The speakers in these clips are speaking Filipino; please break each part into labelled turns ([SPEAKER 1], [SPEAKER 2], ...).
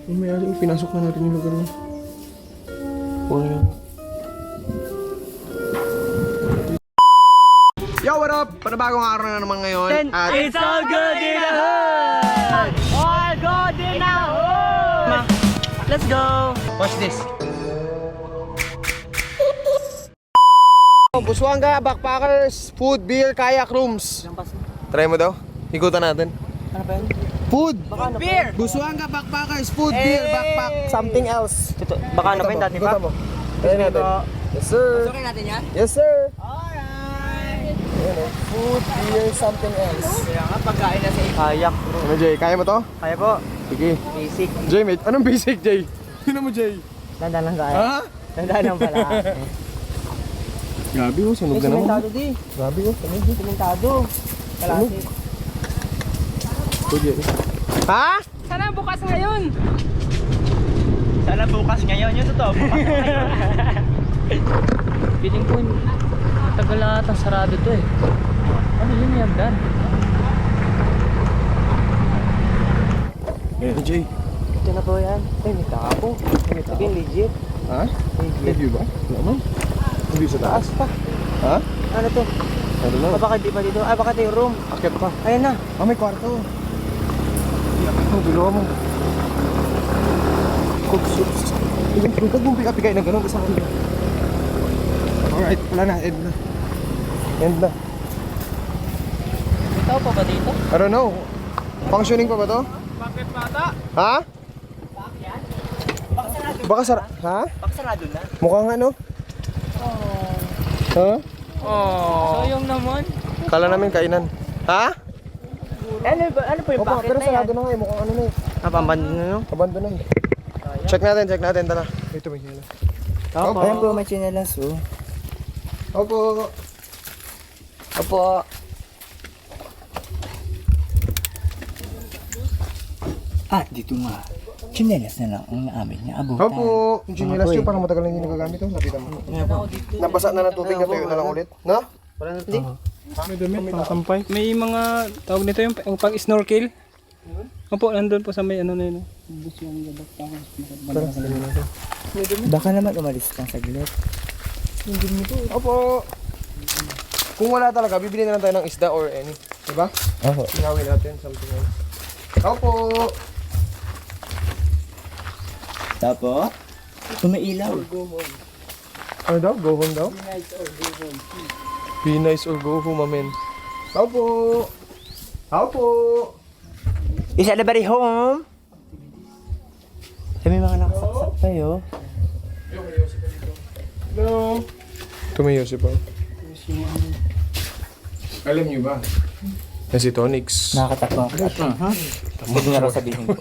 [SPEAKER 1] May aling pinasok na natin yung lugar niya. Wala. Yo, what up? Panabagong araw na naman ngayon. At
[SPEAKER 2] it's all good in the hood! All good in the hood! Let's go!
[SPEAKER 1] watch this. Busuanga Backpackers Food, Beer, Kayak Rooms. Try mo daw. Ikutan natin.
[SPEAKER 2] Ano ba yun?
[SPEAKER 1] Food!
[SPEAKER 2] Beer!
[SPEAKER 1] Busuanga Backpackers Food, Beer, Backpack, something else.
[SPEAKER 2] Ito, baka ano ba yun dati ba?
[SPEAKER 1] Ikutan mo. Ayan natin. Yes sir.
[SPEAKER 2] Okay natin yan?
[SPEAKER 1] Yes sir.
[SPEAKER 2] Alright!
[SPEAKER 1] Ayan o. Food, beer, something else.
[SPEAKER 2] Kaya nga, pagkain na sa kayak.
[SPEAKER 1] Ano Jay, kaya mo to?
[SPEAKER 2] Kaya po.
[SPEAKER 1] Sige.
[SPEAKER 2] Basic.
[SPEAKER 1] Jay, mate. Anong basic Jay? Sino mo Jay?
[SPEAKER 2] Tandaan lang kaya.
[SPEAKER 1] Ha?
[SPEAKER 2] Tandaan lang pala.
[SPEAKER 1] Grabe oh, sunog
[SPEAKER 2] May
[SPEAKER 1] na naman.
[SPEAKER 2] simentado di.
[SPEAKER 1] Grabe oh, sunog.
[SPEAKER 2] Simentado. Kalasi.
[SPEAKER 1] Pwede. Ha?
[SPEAKER 2] Sana bukas ngayon. Sana bukas ngayon. Yung totoo, bukas ngayon. Piling ko, tagal na atang sarado to eh. Ano yun yung hagdan?
[SPEAKER 1] Ayan Jay.
[SPEAKER 2] Ito na po yan. Ay, may tapo. Sabihin legit.
[SPEAKER 1] Ha?
[SPEAKER 2] Legit.
[SPEAKER 1] Review ba? Wala man. Review sa taas.
[SPEAKER 2] Taas pa.
[SPEAKER 1] Ha?
[SPEAKER 2] Ano to?
[SPEAKER 1] I don't know.
[SPEAKER 2] Baka di pa dito. Ay, baka ito yung room.
[SPEAKER 1] Akit pa.
[SPEAKER 2] Ayan na.
[SPEAKER 1] Ah, may kwarto. Ito, bilawa mo. Huwag mong pika-pikay na gano'n. Isa ka nila. Alright, wala na. End na. End na.
[SPEAKER 2] Ito pa ba dito?
[SPEAKER 1] I don't know. Functioning pa ba to?
[SPEAKER 2] Bakit bata?
[SPEAKER 1] Ha?
[SPEAKER 2] Bakit?
[SPEAKER 1] Baka sara... Ha?
[SPEAKER 2] Baka sarado na.
[SPEAKER 1] Mukhang ano? Ha?
[SPEAKER 2] Oh. So yung naman?
[SPEAKER 1] Kala namin kainan. Ha?
[SPEAKER 2] Ano po yung
[SPEAKER 1] Opo,
[SPEAKER 2] bakit
[SPEAKER 1] pero
[SPEAKER 2] na yan?
[SPEAKER 1] sarado na nga eh. Mukhang ano na eh.
[SPEAKER 2] Napambando na no?
[SPEAKER 1] Abandon na eh. Check natin. Tara. Ito may hila.
[SPEAKER 2] Opo.
[SPEAKER 1] Ayan po,
[SPEAKER 2] may chinelas oh.
[SPEAKER 1] Opo.
[SPEAKER 2] Opo.
[SPEAKER 3] At dito nga, chinelas na lang ang amin na abutan.
[SPEAKER 1] Opo. Yung chinelas yun, parang matagal na hindi nagagamit to. Lapitan mo. Nabasa na ng tubig na tuyo na lang ulit. No?
[SPEAKER 2] Wala na hindi?
[SPEAKER 4] May damit, pang sampay. May mga tawag nito yung pang snorkel. Opo, nandun po sa may ano na yun.
[SPEAKER 3] Baka naman umalis kang saglit.
[SPEAKER 1] Opo. Kung wala talaga, bibili na lang tayo ng isda or any. Diba?
[SPEAKER 3] Oo.
[SPEAKER 1] Inawin natin something else. Opo.
[SPEAKER 3] Tapos, umailaw.
[SPEAKER 1] Ano daw? Go home daw? Be nice or go home, amen. Opo. Opo.
[SPEAKER 3] Is everybody home? May mga nakasaksak tayo.
[SPEAKER 1] Hello. Tumayo si Pao. Alam niyo ba? Na si Tonix.
[SPEAKER 3] Nakakatakot. Huwag na raw sabihin ko.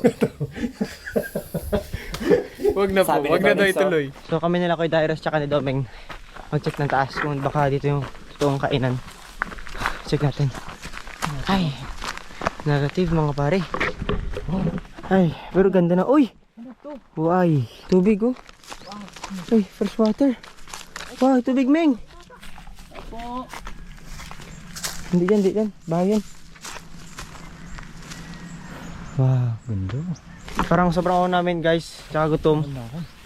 [SPEAKER 1] Wag na po.
[SPEAKER 3] Sabi ni
[SPEAKER 1] Wag na daw
[SPEAKER 3] Tonix,
[SPEAKER 1] ituloy.
[SPEAKER 2] So kami nila Kuya Dairos tsaka ni Domeng mag-check ng taas kung baka dito yung totoong kainan. Check natin. Ay, negative mga pare. Ay, pero ganda na. Uy! Uy, tubig oh. Uy, fresh water. Wow, tubig Meng. Hindi dyan. Bahay yan. Wow, ganda. Parang sobrang ako namin guys, tsaka gutom.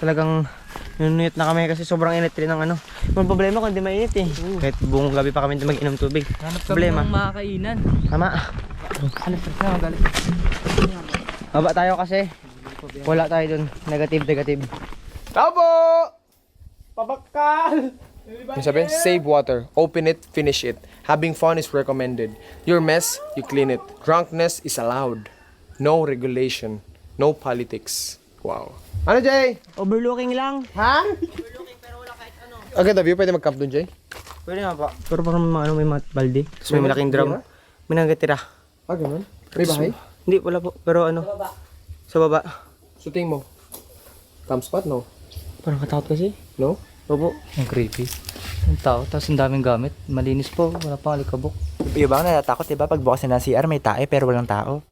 [SPEAKER 2] Talagang nunuyot na kami kasi sobrang init rin ng ano. Ang problema kung di mainit eh. Kahit buong gabi pa kami mag-inom tubig. Problema.
[SPEAKER 4] makakainan.
[SPEAKER 2] Tama. Ano na magalit. Baba tayo kasi. Wala tayo dun. Negative.
[SPEAKER 1] Opo. Pabakal. Yung sabihin, save water. Open it, finish it. Having fun is recommended. Your mess, you clean it. Drunkenness is allowed. No regulation. No politics. Wow. Ano, Jay?
[SPEAKER 2] Overlooking lang.
[SPEAKER 1] Ha? Okay, the view. Pwede mag-camp dun, Jay?
[SPEAKER 2] Pwede nga pa. Pero parang may mga balde. Tapos may malaking drum. May nagatira.
[SPEAKER 1] Ah, ganun? May bahay?
[SPEAKER 2] Hindi, wala po. Pero ano? Sa baba.
[SPEAKER 1] Shooting mo. Camp spot, no?
[SPEAKER 2] Parang katakot kasi.
[SPEAKER 1] No?
[SPEAKER 2] Opo.
[SPEAKER 4] Ang creepy. Ang tao, tapos ang daming gamit. Malinis po, wala pang alikabok.
[SPEAKER 3] Yung bang natatakot, diba? Pag bukas na ng CR, may tae pero walang tao.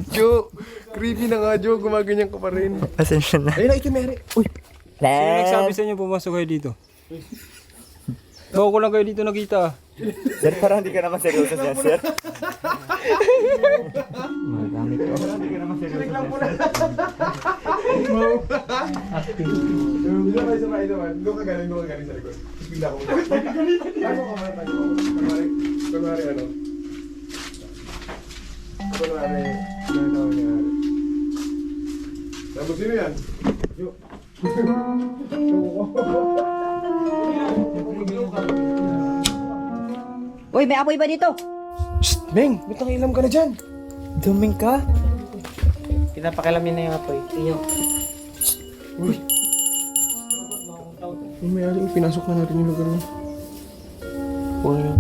[SPEAKER 1] Joe, creepy na nga, Joe. Gumaganyan ka pa rin.
[SPEAKER 3] Pasensya na.
[SPEAKER 1] Ayun na, ikimeri. Uy!
[SPEAKER 4] Sino nagsabi sa inyo pumasok kayo dito? Bago ko lang kayo dito nakita.
[SPEAKER 3] Sir, parang hindi ka naman seryoso dyan, sir. Magamit ko. Parang hindi ka naman seryoso dyan, sir.
[SPEAKER 1] Doon ka galing sa likod. Bigla ko. Kunwari ano? Kunwari, tapos sino yan?
[SPEAKER 5] Uy, may apoy ba dito?
[SPEAKER 1] Shh! Beng! Ba't nakialam ka na dyan?
[SPEAKER 3] Duming ka?
[SPEAKER 2] Pinapakilam niya na yung apoy. Inyo.
[SPEAKER 1] Yung may-ari, pinasok na natin yung lugar niya. Wala lang.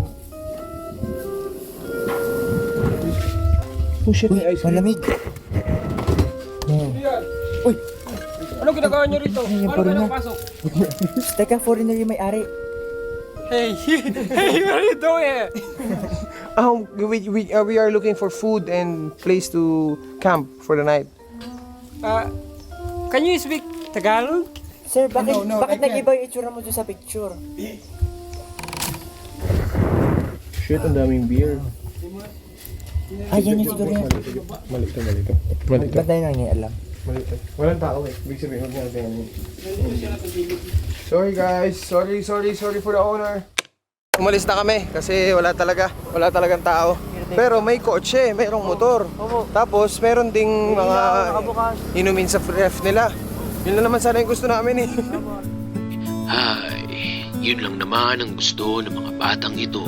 [SPEAKER 1] Oh shit, may ice cream.
[SPEAKER 3] Malamig.
[SPEAKER 4] Anong ginagawa niyo rito?
[SPEAKER 3] Ay, yung
[SPEAKER 4] Paano kayo
[SPEAKER 3] foreigner.
[SPEAKER 4] nakapasok?
[SPEAKER 3] Teka, foreigner yung may-ari.
[SPEAKER 4] Hey, hey, what are you doing?
[SPEAKER 1] We are looking for food and place to camp for the night.
[SPEAKER 4] Can you speak Tagalog?
[SPEAKER 3] Sir, bakit,
[SPEAKER 1] No,
[SPEAKER 3] bakit
[SPEAKER 1] I can't.
[SPEAKER 3] nag-iba yung itsura mo dyan sa picture?
[SPEAKER 1] Shit, ang daming beer.
[SPEAKER 3] Ay, yan yung siguro yan.
[SPEAKER 1] Mali ito.
[SPEAKER 3] Ba't tayo nang alam?
[SPEAKER 1] Walang tao eh. Big sabihin, huwag natin ano. Sorry guys, sorry for the owner. Umalis na kami kasi wala talagang tao. Pero may kotse, mayroong motor. Tapos meron ding mga inumin sa ref nila. Yun lang naman sana yung gusto namin eh.
[SPEAKER 6] Ay, yun lang naman ang gusto ng mga batang ito.